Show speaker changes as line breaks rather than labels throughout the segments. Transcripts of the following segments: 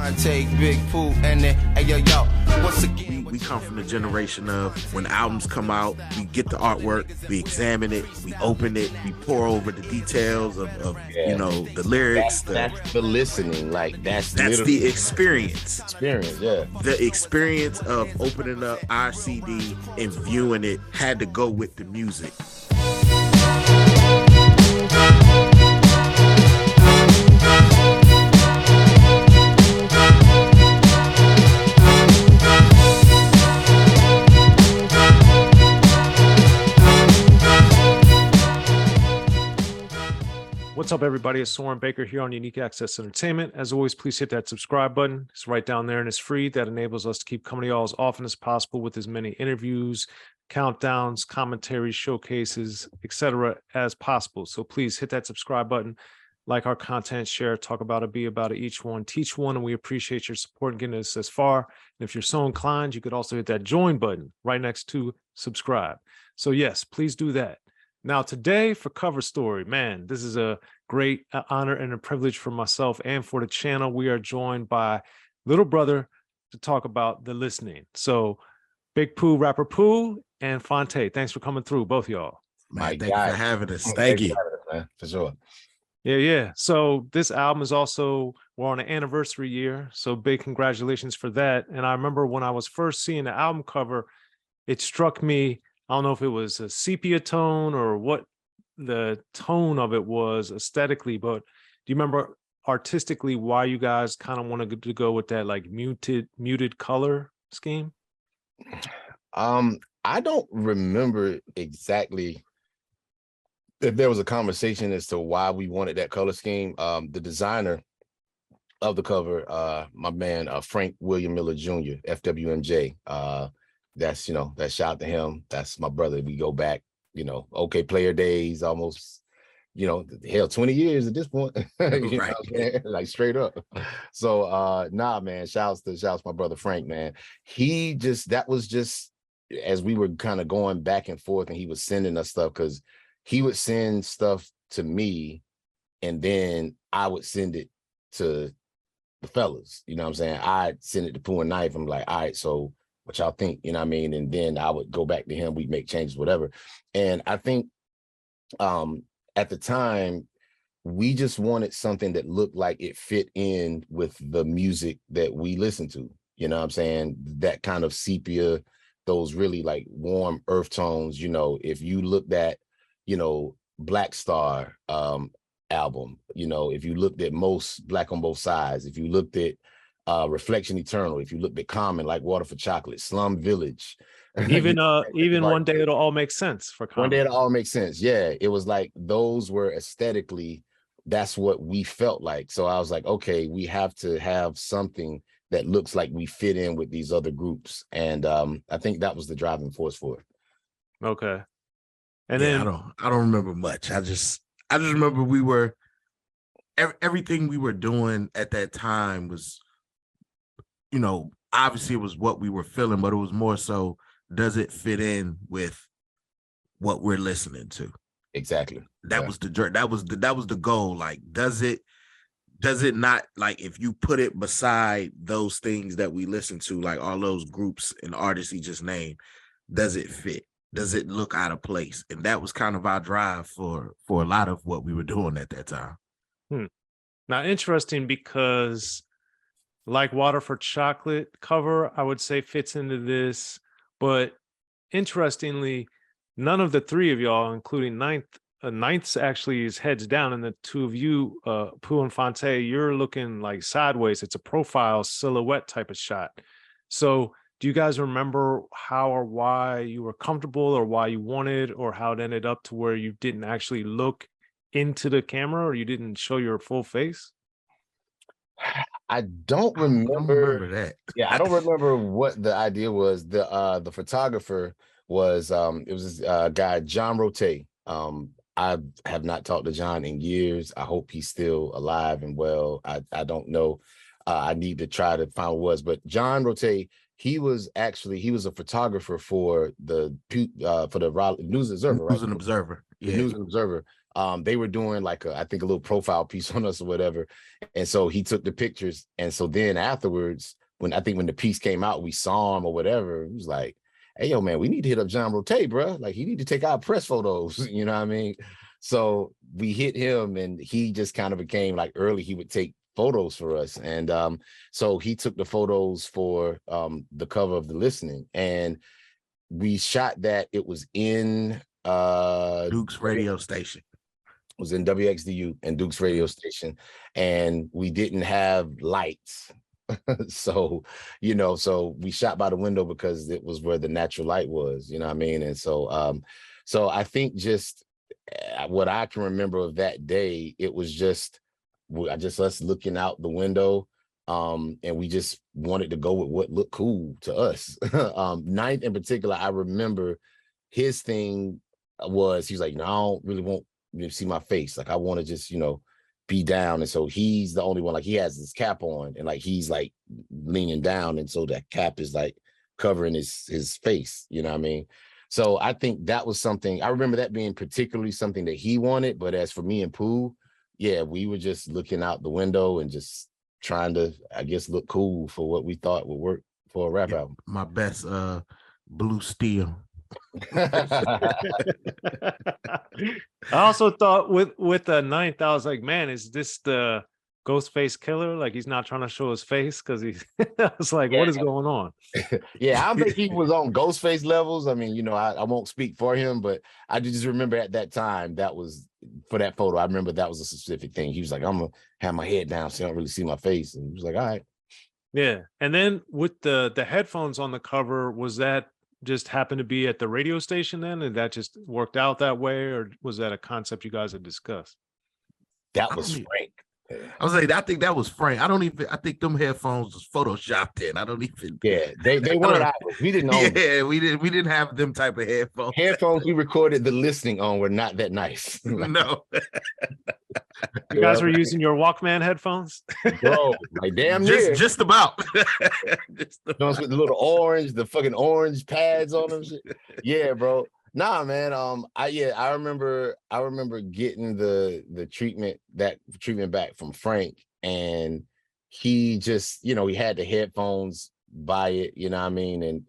Phonte, Big Pooh, and then, hey, yo, once again.
We come from the generation of when albums come out, we get the artwork, we examine it, we open it, we pour over the details of you know, the lyrics.
That's the listening, like that's
the experience.
Yeah.
The experience of opening up our CD and viewing it had to go with the music.
What's up, everybody? It's Soren Baker here on Unique Access Entertainment. As always, please hit that subscribe button. It's right down there and it's free. That enables us to keep coming to y'all as often as possible with as many interviews, countdowns, commentaries, showcases, etc. as possible. So please hit that subscribe button, like our content, share, talk about it, be about it, each one, teach one, and we appreciate your support in getting us this far. And if you're so inclined, you could also hit that join button right next to subscribe. So yes, please do that. Now, today for Cover Story, man, this is a great honor and a privilege for myself and for the channel. We are joined by little brother to talk about the listening. So Big Pooh, rapper Pooh, and Phonte, thanks for coming through, both y'all.
Man, thank you for having us. Thank you.
Man, for sure.
Yeah. So this album is also, we're on an anniversary year. So big congratulations for that. And I remember when I was first seeing the album cover, it struck me, I don't know if it was a sepia tone or what the tone of it was aesthetically, but do you remember artistically why you guys kind of wanted to go with that like muted color scheme?
I don't remember exactly if there was a conversation as to why we wanted that color scheme. The designer of the cover, my man Frank William Miller Jr., FWMJ. That's, you know, that shout out to him. That's my brother. We go back, you know, OK Player days, almost, you know, hell, 20 years at this point. You
right.
know, like straight up. So nah, man, shouts to my brother Frank, man. He just, that was just as we were kind of going back and forth and he was sending us stuff, because he would send stuff to me and then I would send it to the fellas. You know what I'm saying? I'd send it to Pooh and Knife. I'm like, all right, so what y'all think, you know what I mean? And then I would go back to him, we'd make changes, whatever. And I think at the time, we just wanted something that looked like it fit in with the music that we listened to. You know what I'm saying? That kind of sepia, those really like warm earth tones. You know, if you looked at, you know, Black Star album, you know, if you looked at most Black on Both Sides, if you looked at Reflection Eternal, if you looked at Common, Like Water for Chocolate, Slum Village,
even even One Day It'll All Make Sense for Common.
One Day It'll All Make Sense. Yeah, it was like those were aesthetically, that's what we felt like. So I was like, okay, we have to have something that looks like we fit in with these other groups. And I think that was the driving force for it.
Okay. And
yeah,
then
I don't remember much. I just remember we were everything we were doing at that time was, you know, obviously it was what we were feeling, but it was more so, does it fit in with what we're listening to?
Exactly.
That was the goal. Like, does it not, like, if you put it beside those things that we listen to, like all those groups and artists he just named, does it fit? Does it look out of place? And that was kind of our drive for a lot of what we were doing at that time.
Now, interesting, because Like Water for Chocolate cover, I would say fits into this. But interestingly, none of the three of y'all, including Ninth's actually is heads down, and the two of you, Pooh and Phonte, you're looking like sideways. It's a profile silhouette type of shot. So do you guys remember how or why you were comfortable, or why you wanted, or how it ended up to where you didn't actually look into the camera, or you didn't show your full face?
I don't remember
that.
Yeah, I don't remember what the idea was. The photographer was it was this guy, John Rote. I have not talked to John in years. I hope he's still alive and well. I don't know. I need to try to find what it was, but John Rote, he was a photographer for the News Observer, right?
News and Observer.
The News and Observer. they were doing like I think a little profile piece on us or whatever. And so he took the pictures. And so then afterwards, when the piece came out, we saw him or whatever. He was like, hey, yo, man, we need to hit up John Rote, bro. Like, he need to take our press photos. You know what I mean? So we hit him, and he just kind of became like, early he would take photos for us. And so he took the photos for the cover of The Listening. And we shot that. It was in
Duke's radio station.
Was in WXDU and Duke's radio station, and we didn't have lights. So, so we shot by the window because it was where the natural light was, you know what I mean? And so, so I think just what I can remember of that day, it was just us looking out the window, and we just wanted to go with what looked cool to us. Ninth in particular, I remember his thing was, he's like, no, I don't really want you to see my face. Like, I want to just, be down. And so he's the only one, like, he has his cap on, and like he's like leaning down, and so that cap is like covering his face, you know what I mean? So I think that was something, I remember that being particularly something that he wanted. But as for me and Pooh, yeah, we were just looking out the window and just trying to, I guess, look cool for what we thought would work for a rap album.
My best blue steel.
I also thought with the ninth, I was like, man, is this the Ghostface Killer? Like, he's not trying to show his face because he's I was like, what is going on?
Yeah, I don't think he was on Ghostface levels. I mean, I won't speak for him, but I just remember at that time, that was for that photo. I remember that was a specific thing. He was like, I'm gonna have my head down so you don't really see my face. And he was like, all right.
Yeah. And then with the headphones on the cover, was that just happened to be at the radio station then, and that just worked out that way, or was that a concept you guys had discussed?
That was Frank.
I was like, I think that was Frank. I think them headphones was photoshopped in. I don't even.
Yeah, they weren't ours. We didn't own them.
Yeah, we didn't have them type of headphones.
Headphones we recorded The Listening on were not that nice.
No.
You guys were using your Walkman headphones?
Bro, like damn near.
Just about.
With the little orange, the fucking orange pads on them. Shit. Yeah, bro. Nah, man. I remember getting the treatment back from Frank, and he just, he had the headphones by it, you know what I mean? And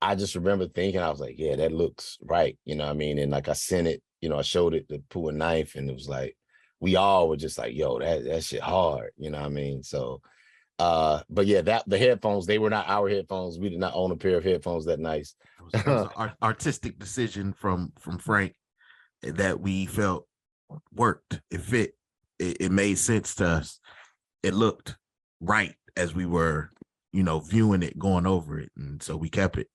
I just remember thinking, I was like, yeah, that looks right, you know what I mean? And like I sent it, I showed it to Pooh and Knife, and it was like, we all were just like, yo, that shit hard, you know what I mean? So but yeah, the headphones, they were not our headphones. We did not own a pair of headphones that nice.
It was an artistic decision from Frank that we felt worked. It fit. It made sense to us. It looked right as we were, viewing it, going over it, and so we kept it.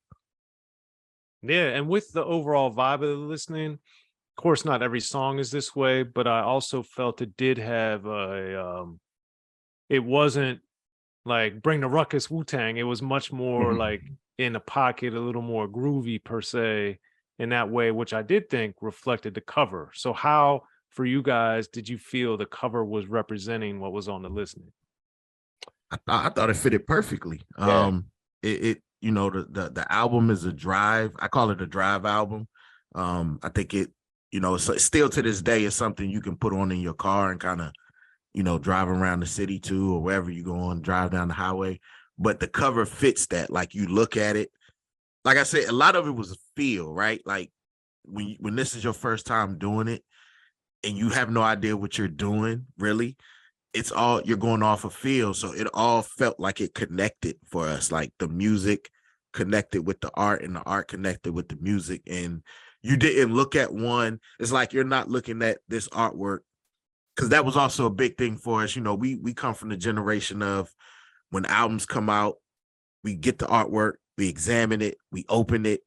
Yeah, and with the overall vibe of The Listening, of course, not every song is this way, but I also felt it did have it wasn't like Bring the Ruckus Wu-Tang. It was much more like in a pocket, a little more groovy per se, in that way, which I did think reflected the cover. So how, for you guys, did you feel the cover was representing what was on The Listening?
I thought it fitted perfectly.
Yeah.
The album is a drive. I call it a drive album. I think it, still to this day is something you can put on in your car and kind of, drive around the city too, or wherever you go on, drive down the highway. But the cover fits that. Like, you look at it, like I said, a lot of it was a feel, right? Like when this is your first time doing it and you have no idea what you're doing, really, it's all, you're going off a feel. So it all felt like it connected for us. Like the music connected with the art and the art connected with the music. And you didn't look at one. It's like you're not looking at this artwork, because that was also a big thing for us. We come from the generation of when albums come out, we get the artwork, we examine it, we open it,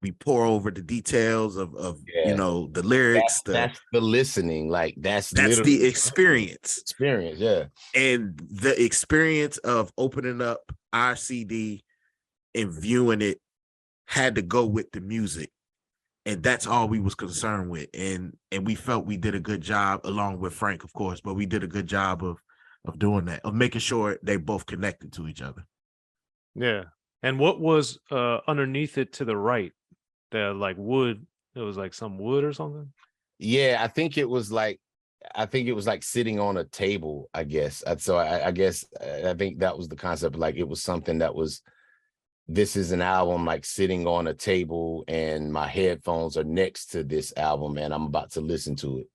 we pour over the details of the lyrics.
That's the listening. Like that's
the experience.
Experience, yeah.
And the experience of opening up our CD and viewing it had to go with the music. And that's all we was concerned with. And we felt we did a good job, along with Frank, of course, but we did a good job of doing that, of making sure they both connected to each other.
Yeah. And what was underneath it to the right? The like wood, it was like some wood or something?
Yeah, I think it was like sitting on a table, I guess. So I guess I think that was the concept. Like it was something that was, this is an album like sitting on a table and my headphones are next to this album and I'm about to listen to it,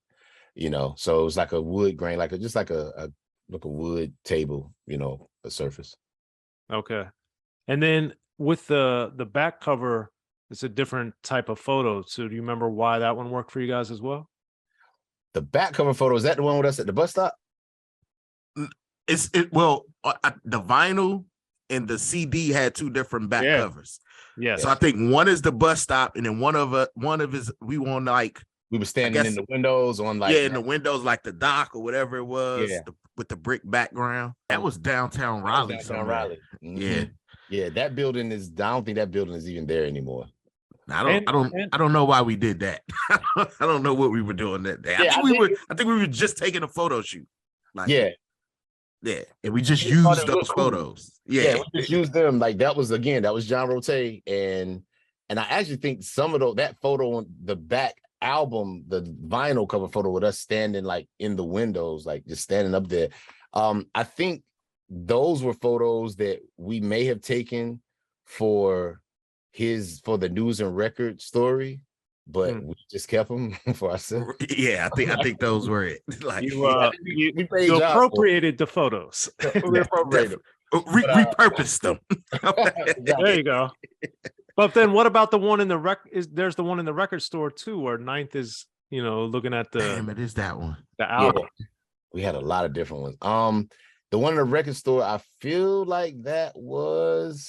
you know. So it was like a wood grain, like just like a wood table, you know, a surface.
Okay. And then with the back cover, it's a different type of photo. So do you remember why that one worked for you guys as well?
The back cover photo, is that the one with us at the bus stop?
The vinyl and the CD had two different back covers.
Yeah.
So I think one is the bus stop, and then one of his we were on like
we were standing in the windows on like
in the windows like the dock or whatever it was with the brick background. That was downtown Raleigh.
Mm-hmm. Yeah, that building is. I don't think that building is even there anymore.
I don't know why we did that. I don't know what we were doing that day. I think we were just taking a photo shoot. Like and we just used those photos. Yeah,
we just used them. Like that was John Rote, and I actually think some of that photo on the back album, the vinyl cover photo with us standing like in the windows, like just standing up there. I think those were photos that we may have taken for the news and record story, but we just kept them for ourselves.
Yeah, I think those were it. Like
you appropriated the photos.
Repurposed them.
There you go. But then what about the one in the there's the one in the record store too, where Ninth is, you know, looking at the
Damn, it is that one.
The album.
Yeah. We had a lot of different ones. The one in the record store, I feel like that was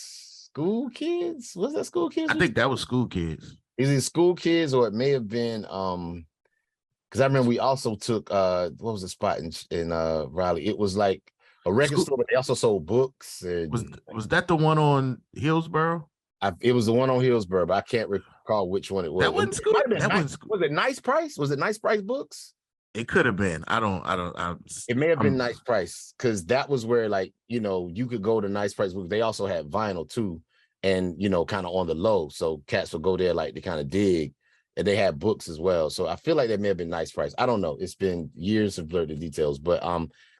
School Kids. Was that School Kids?
I think that was School Kids.
Is it School Kids, or it may have been because I remember we also took what was the spot in Raleigh? It was like a record store, but they also sold books. And
was that the one on Hillsborough?
It was the one on Hillsborough, but I can't recall which one it was.
That wasn't School.
Was it Nice Price? Was it Nice Price Books?
It could have been.
It may have been Nice Price, because that was where, like, you know, you could go to Nice Price Books. They also had vinyl too, and you know, kind of on the low. So cats would go there like to kind of dig, and they had books as well. So I feel like that may have been Nice Price. I don't know. It's been years to blur the details, but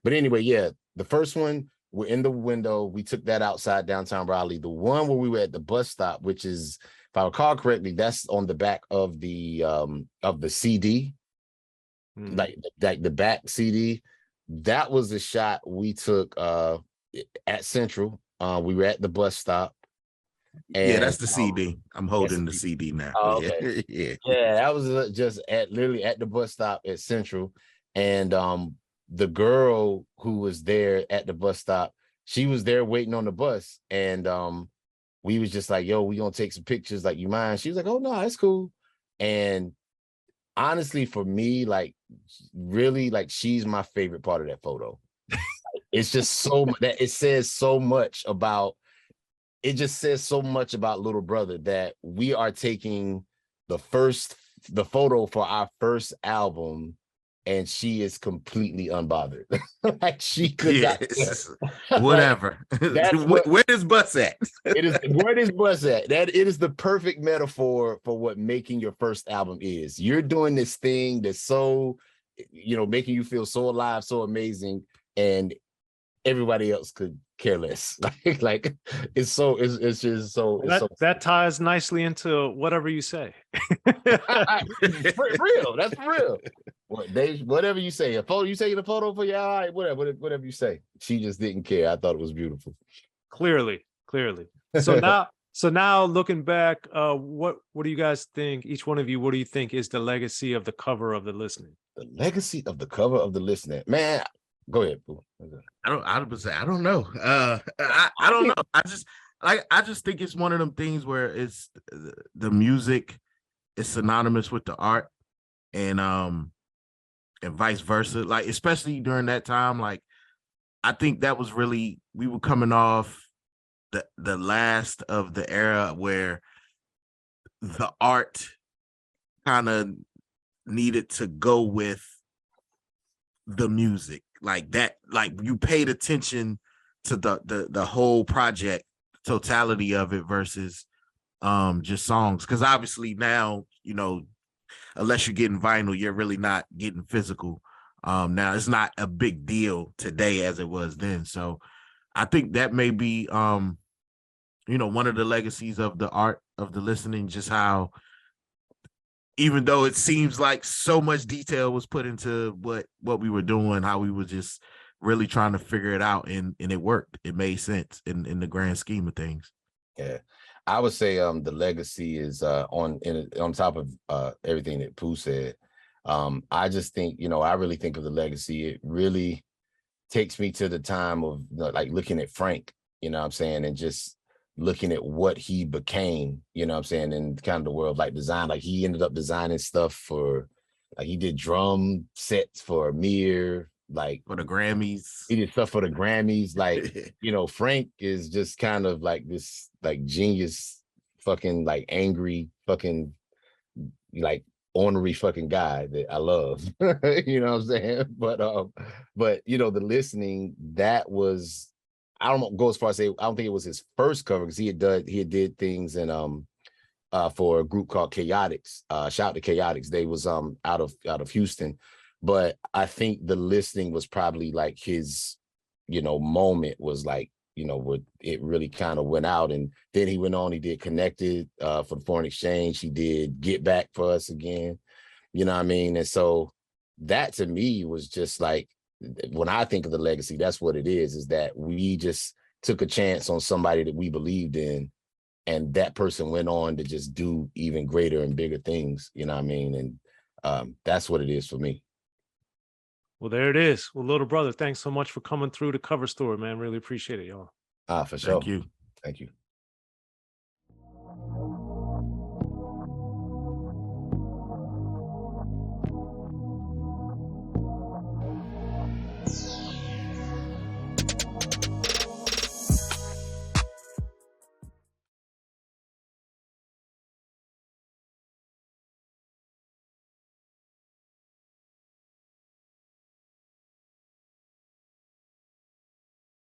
anyway, yeah, the first one, we're in the window. We took that outside downtown Raleigh. The one where we were at the bus stop, which is, if I recall correctly, that's on the back of the CD. Like the back CD, that was the shot we took at Central. We were at the bus stop. And,
that's the CD. I'm holding the CD now.
Oh, okay. Yeah, that was just literally at the bus stop at Central. And the girl who was there at the bus stop, she was there waiting on the bus. And we was just like, yo, we gonna take some pictures. Like, you mind? She was like, oh no, that's cool. And honestly, for me, like, really, like, she's my favorite part of that photo. It's just so that it says so much about little brother, that we are taking the photo for our first album, and she is completely unbothered. Like, she could not
whatever. Where is bus at?
Where is bus at? That it is the perfect metaphor for what making your first album is. You're doing this thing that's so, you know, making you feel so alive, so amazing, and everybody else could care less. Like it's just so
that ties nicely into whatever you say.
Real. That's real. Whatever you say. You taking a photo for you? All right, whatever you say. She just didn't care. I thought it was beautiful.
Clearly. So now looking back, what do you guys think? Each one of you, what do you think is the legacy of the cover of The Listening?
The legacy of the cover of The Listening, man. Go ahead, Pooh.
I don't know. I don't know. I just think it's one of them things where it's the music is synonymous with the art, and vice versa. Like, especially during that time, like, I think that was really, we were coming off the last of the era where the art kind of needed to go with the music. Like that, like, you paid attention to the whole project, totality of it, versus just songs. Because obviously now, you know, unless you're getting vinyl, you're really not getting physical. Now it's not a big deal today as it was then. So I think that may be one of the legacies of the art of the listening, just how even though it seems like so much detail was put into what we were doing, how we were just really trying to figure it out, and it worked. It made sense in the grand scheme of things.
Yeah, I would say the legacy is on top of everything that Pooh said. I just think, I really think of the legacy. It really takes me to the time of like looking at Frank, you know what I'm saying, and just looking at what he became, you know what I'm saying, in kind of the world like design. Like he ended up designing stuff for, like he did drum sets for Amir, like
For the Grammys.
he did stuff for the Grammys. Like, Frank is just kind of like this like genius, fucking like angry, fucking like ornery fucking guy that I love. You know what I'm saying? But the listening, that was, I don't go as far as say, I don't think it was his first cover, because he did things in for a group called Chaotix. Shout out to Chaotix. They was out of Houston. But I think the listening was probably like his, moment was like, where it really kind of went out. And then he went on, he did Connected for the Foreign Exchange. He did Get Back for us again. You know what I mean? And so that to me was just like, when I think of the legacy, that's what it is that we just took a chance on somebody that we believed in. And that person went on to just do even greater and bigger things. You know what I mean? And that's what it is for me.
Well, there it is. Well, little brother, thanks so much for coming through the cover story, man. Really appreciate it, y'all.
For sure.
Thank you.
Thank you.